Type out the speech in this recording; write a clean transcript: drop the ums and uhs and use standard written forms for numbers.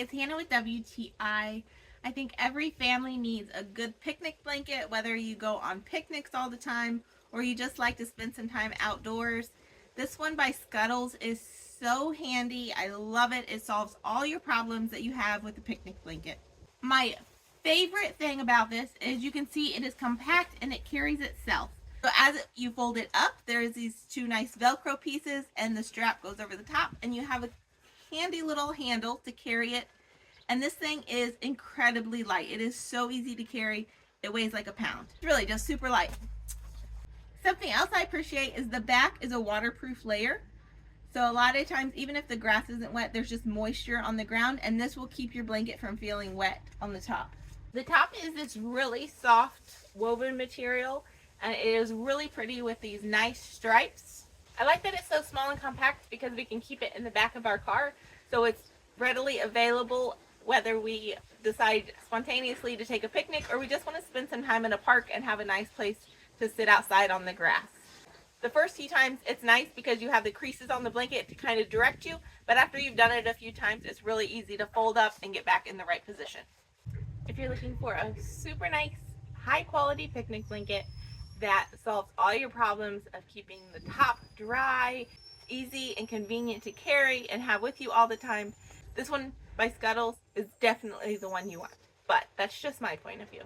it's Hannah with WTI. I think every family needs a good picnic blanket, whether you go on picnics all the time or you just like to spend some time outdoors. This one by Scuddles is so handy. I love it. It solves all your problems that you have with the picnic blanket. My favorite thing about this is you can see it is compact and it carries itself. So as you fold it up, there's these two nice Velcro pieces and the strap goes over the top and you have a handy little handle to carry it. And this thing is incredibly light. It is so easy to carry. It weighs like a pound. It's really just super light. Something else I appreciate is the back is a waterproof layer. So a lot of times, even if the grass isn't wet, there's just moisture on the ground, and this will keep your blanket from feeling wet on the top. The top is this really soft woven material, and it is really pretty with these nice stripes. I like that it's so small and compact because we can keep it in the back of our car, so it's readily available whether we decide spontaneously to take a picnic or we just want to spend some time in a park and have a nice place to sit outside on the grass. The first few times it's nice because you have the creases on the blanket to kind of direct you, but after you've done it a few times, it's really easy to fold up and get back in the right position. If you're looking for a super nice, high quality picnic blanket that solves all your problems of keeping the top dry, easy and convenient to carry and have with you all the time, this one by Scuddles is definitely the one you want. But that's just my point of view.